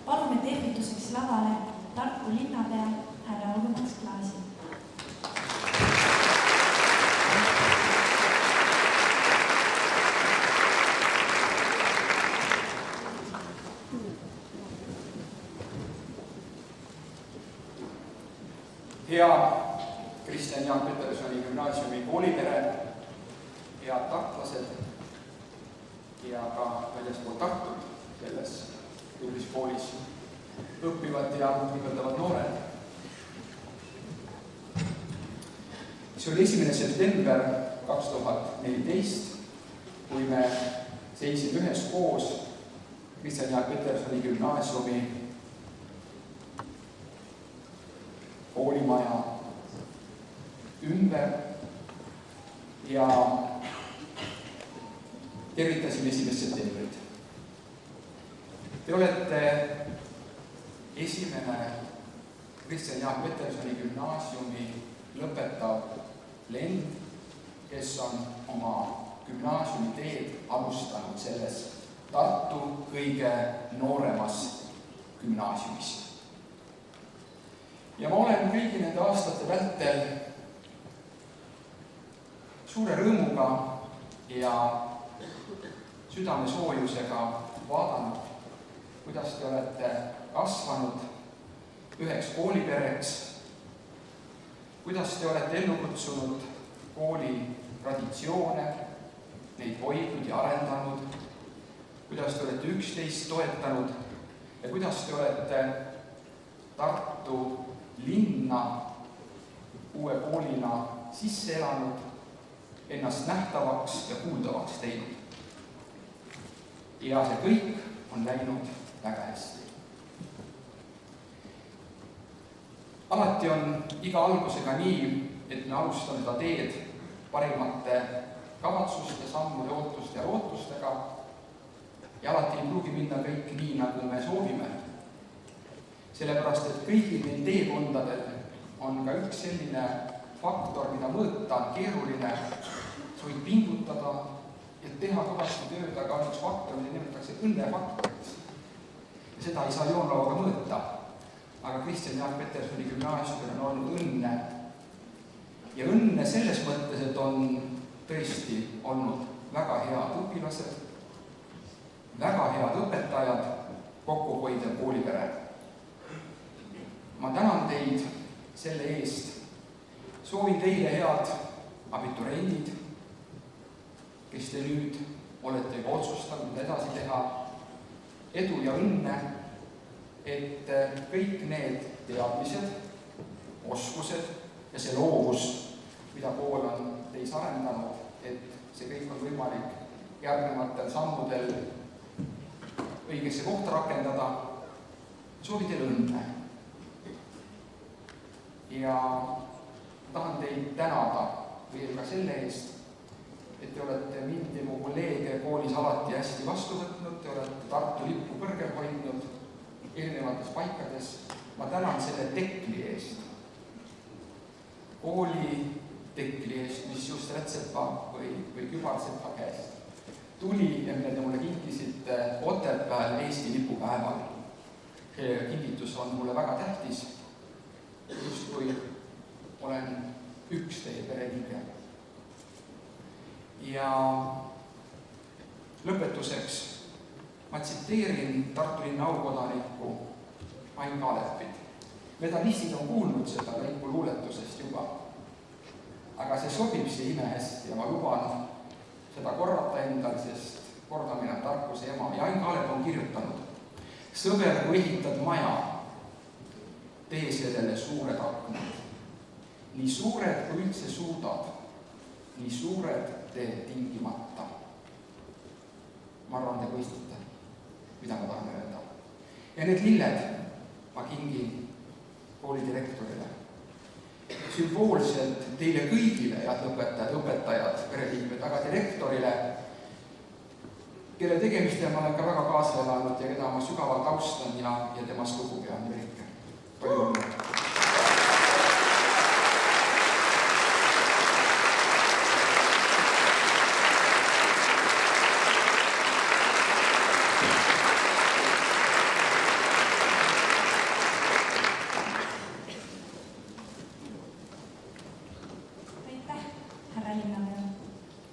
Palume tervituseks lavale Tartu linnapea härra Urmas Klaasi. Hea Kristjan Jaak Petersoni gümnaasiumi koolipere, head tartlased ja ka väljaspool Tartut selles tublis koolis õppivad ja õpetavad noored. See oli 1. september 2014, kui me seisime üheskoos Kristjan Jaak Petersoni gümnaasiumi koolimaja ümber ja tervitasime 1. septembrit. Te olete esimene Kristjan Jaak Petersoni gümnaasiumi lõpetav lend, kes on oma gümnaasiumi teed alustanud selles Tartu kõige nooremas gümnaasiumis. Ja ma olen kõigi nende aastate vältel suure rõõmuga ja südamesoojusega vaadanud, kuidas te olete kasvanud üheks koolipereks, kuidas te olete ellu kutsunud kooli traditsioone, neid hoidnud ja arendanud, kuidas te olete üksteist toetanud ja kuidas te olete Tartu linna uue koolina sisse elanud, ennast nähtavaks ja kuuldavaks teinud. Ja see kõik on läinud väga hästi. Alati on iga algusega nii, et me alustame seda teed parimate kavatsuste, sammude, ootuste ja lootustega ja alati ei pruugi minna kõik nii, nagu me soovime. Sellepärast, et kõigil neil teekondadel on ka üks selline faktor, mida mõõta on keeruline, sa võid pingutada ja teha kõvasti tööd, aga on üks faktor, mida nimetatakse õnnefaktoriks. Ja seda ei saa joonlauaga mõõta. Aga Kristjan Jaak Petersoni gümnaasiumil on olnud õnne. Ja õnne selles mõttes, et on tõesti olnud väga head õpilased, väga head õpetajad, kokkuhoidev koolipere. Ma tänan teid selle eest. Soovin teile head abiturendid, kes te nüüd olete juba otsustanud edasi teha, edu ja õnne, et kõik need teadmised, oskused ja see loovus, mida kool on teis arendanud, et see kõik on võimalik järgnevatel sammudel õigesse kohta rakendada. Soovin teile õnne. Ja tahan teid tänada veel ka selle eest, et te olete mind ja mu kolleege koolis alati hästi vastu võtnud, te olete Tartu lippu kõrgel hoidnud erinevates paikades. Ma tänan selle tekli eest, kooli tekli eest, mis just rätsepa või kübarsepa käest tuli ja mille te mulle kinkisite Otepääl Eesti lipupäeval. Kingitus on mulle väga tähtis, just kui olen üks teie pereliige. Ja lõpetuseks ma tsiteerin Tartu linna aukodanikku Ain Kaalepit. Medalistid on kuulnud seda lõiku luuletusest juba, aga see sobib siia imehästi ja ma luban seda korrata endal, sest kordamine on tarkuse ema. Ja Ain Kaalep on kirjutanud: sõber, kui ehitad maja, tee sellele suured aknad. Nii suured, kui üldse suudad, nii suured tee tingimata. Ma arvan, te mõistate, mida ma tahan öelda. Ja need lilled ma kingin koolidirektorile. Sümboolselt teile kõigile, head õpetajad, pereliikmed, aga direktorile, kelle tegemistel ma olen ka väga kaasa elanud ja keda ma sügavalt austan ja temast lugu pean. Palju õnne. linnapea.